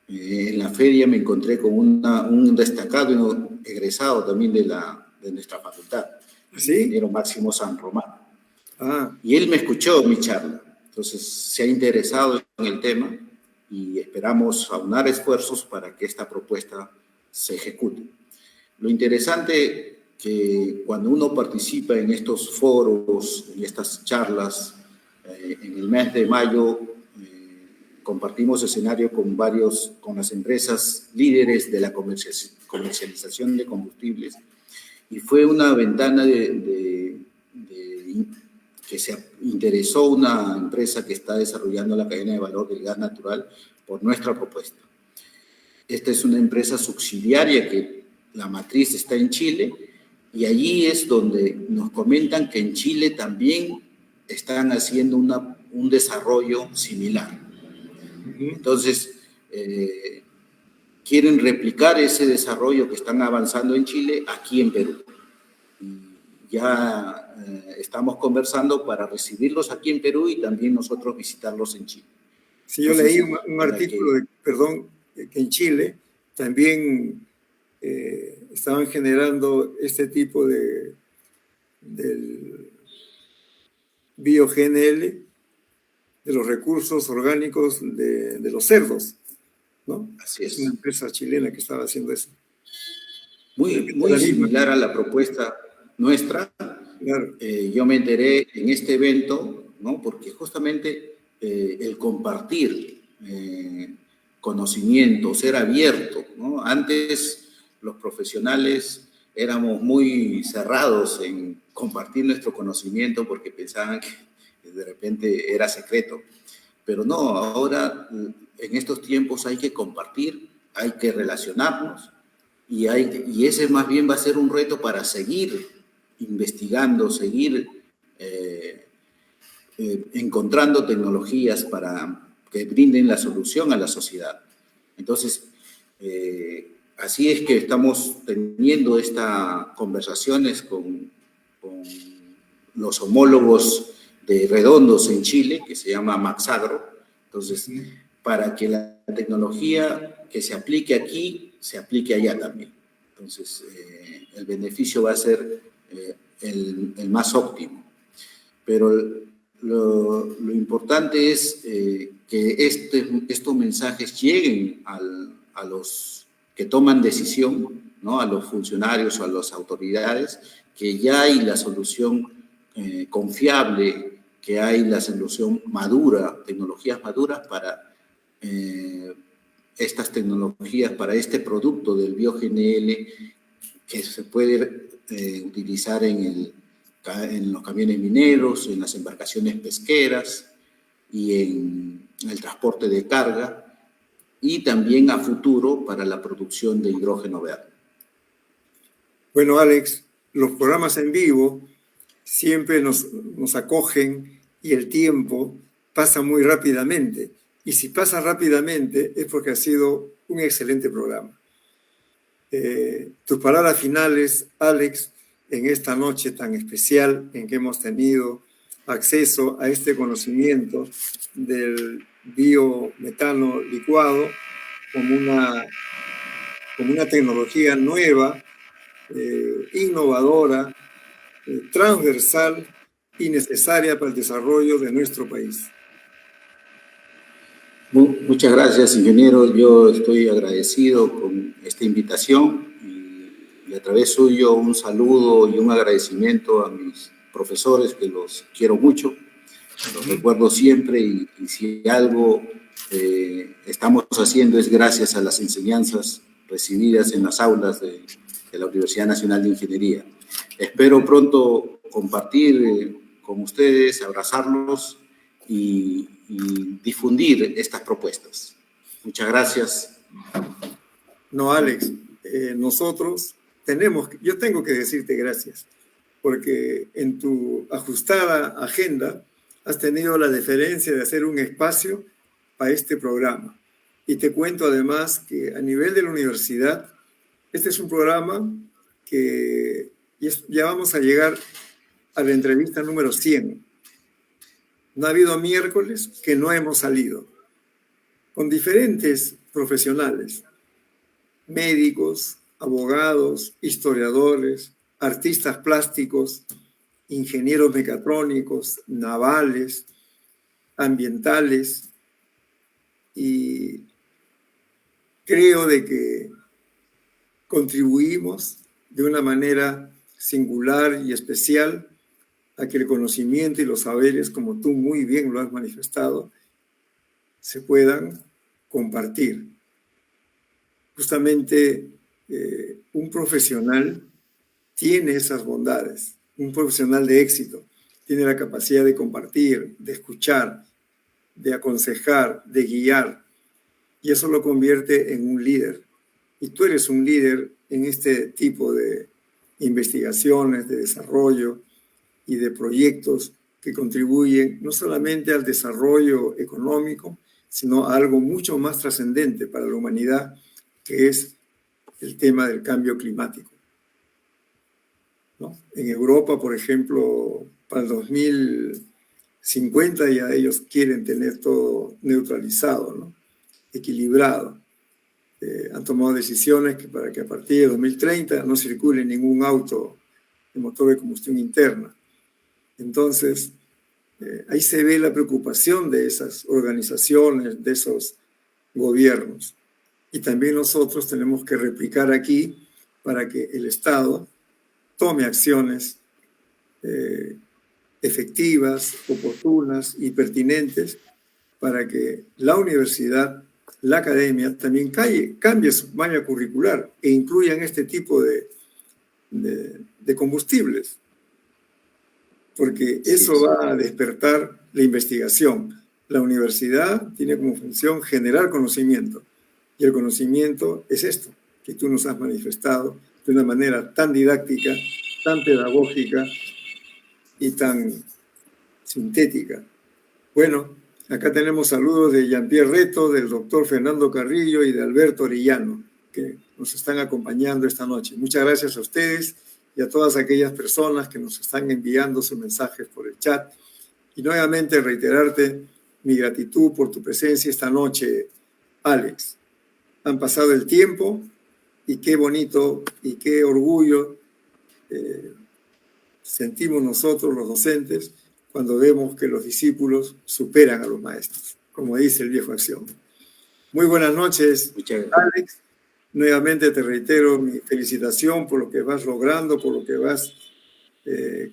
en la feria me encontré con un destacado egresado también de nuestra facultad,
¿Sí?
el ingeniero Máximo San Román.
Ah.
Y él me escuchó mi charla, entonces se ha interesado en el tema y esperamos aunar esfuerzos para que esta propuesta se ejecute. Lo interesante que cuando uno participa en estos foros, en estas charlas, en el mes de mayo compartimos escenario con las empresas líderes de la comercialización de combustibles y fue una ventana que se interesó una empresa que está desarrollando la cadena de valor del gas natural por nuestra propuesta. Esta es una empresa subsidiaria que la matriz está en Chile y allí es donde nos comentan que en Chile también están haciendo un desarrollo similar. Entonces, quieren replicar ese desarrollo que están avanzando en Chile aquí en Perú. Ya estamos conversando para recibirlos aquí en Perú y también nosotros visitarlos en Chile.
Sí, yo leí un artículo, que en Chile también estaban generando este tipo del bio-GNL, de los recursos orgánicos de los cerdos, ¿no?
Así es.
Es una empresa chilena que estaba haciendo eso.
Muy similar a la propuesta nuestra.
Claro.
Yo me enteré en este evento, ¿no? Porque justamente el compartir conocimiento, ser abierto, ¿no? Antes los profesionales éramos muy cerrados en compartir nuestro conocimiento porque pensaban que de repente era secreto. Pero no, ahora en estos tiempos hay que compartir, hay que relacionarnos y ese más bien va a ser un reto para seguir investigando, seguir encontrando tecnologías para que brinden la solución a la sociedad. Entonces, así es que estamos teniendo estas conversaciones con los homólogos de Redondos en Chile, que se llama Maxagro. Entonces, para que la tecnología que se aplique aquí, se aplique allá también. Entonces, el beneficio va a ser el más óptimo. Pero lo importante es que estos mensajes lleguen a los que toman decisión, ¿no? A los funcionarios o a las autoridades, que ya hay la solución confiable, que hay la solución madura, tecnologías maduras para estas tecnologías, para este producto del BioGNL que se puede utilizar en los camiones mineros, en las embarcaciones pesqueras y en el transporte de carga, y también a futuro para la producción de hidrógeno verde.
Bueno, Alex, los programas en vivo siempre nos acogen y el tiempo pasa muy rápidamente. Y si pasa rápidamente es porque ha sido un excelente programa. Tus palabras finales, Alex, en esta noche tan especial en que hemos tenido acceso a este conocimiento del biometano licuado como una tecnología nueva, innovadora, transversal y necesaria para el desarrollo de nuestro país.
Muchas gracias, ingeniero. Yo estoy agradecido con esta invitación y a través suyo un saludo y un agradecimiento a mis profesores, que los quiero mucho, los recuerdo siempre y si algo estamos haciendo es gracias a las enseñanzas recibidas en las aulas de la Universidad Nacional de Ingeniería. Espero pronto compartir con ustedes, abrazarlos y difundir estas propuestas. Muchas gracias.
No, Alex, nosotros yo tengo que decirte gracias, porque en tu ajustada agenda has tenido la deferencia de hacer un espacio para este programa. Y te cuento además que a nivel de la universidad, este es un programa que ya vamos a llegar a la entrevista número 100. No ha habido miércoles que no hemos salido con diferentes profesionales, médicos, abogados, historiadores, artistas plásticos, ingenieros mecatrónicos, navales, ambientales, y creo de que contribuimos de una manera singular y especial a que el conocimiento y los saberes, como tú muy bien lo has manifestado, se puedan compartir. Justamente un profesional tiene esas bondades. Un profesional de éxito tiene la capacidad de compartir, de escuchar, de aconsejar, de guiar, y eso lo convierte en un líder. Y tú eres un líder en este tipo de investigaciones, de desarrollo y de proyectos que contribuyen no solamente al desarrollo económico, sino a algo mucho más trascendente para la humanidad, que es el tema del cambio climático, ¿no? En Europa, por ejemplo, para el 2050 ya ellos quieren tener todo neutralizado, ¿no? Equilibrado. Han tomado decisiones para que a partir de 2030 no circule ningún auto de motor de combustión interna. Entonces, ahí se ve la preocupación de esas organizaciones, de esos gobiernos. Y también nosotros tenemos que replicar aquí para que el Estado tome acciones efectivas, oportunas y pertinentes para que la universidad la academia también cambie su malla curricular e incluyan este tipo de combustibles, porque eso va a despertar la investigación. La universidad tiene como función generar conocimiento, y el conocimiento es esto, que tú nos has manifestado de una manera tan didáctica, tan pedagógica y tan sintética. Bueno, acá tenemos saludos de Jean-Pierre Reto, del doctor Fernando Carrillo y de Alberto Orellano, que nos están acompañando esta noche. Muchas gracias a ustedes y a todas aquellas personas que nos están enviando sus mensajes por el chat. Y nuevamente reiterarte mi gratitud por tu presencia esta noche, Alex. Han pasado el tiempo y qué bonito y qué orgullo sentimos nosotros los docentes cuando vemos que los discípulos superan a los maestros, como dice el viejo Acción. Muy buenas noches, Alex. Nuevamente te reitero mi felicitación por lo que vas logrando, por lo que vas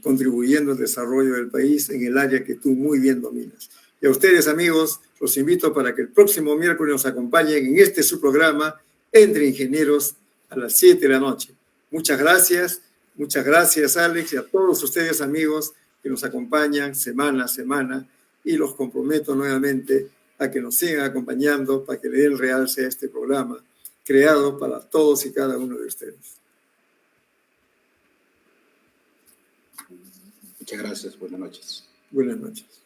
contribuyendo al desarrollo del país en el área que tú muy bien dominas. Y a ustedes, amigos, los invito para que el próximo miércoles nos acompañen en este su programa, Entre Ingenieros, a las 7 de la noche. Muchas gracias, Alex, y a todos ustedes, amigos, que nos acompañan semana a semana, y los comprometo nuevamente a que nos sigan acompañando para que le den realce a este programa creado para todos y cada uno de ustedes.
Muchas gracias, buenas noches.
Buenas noches.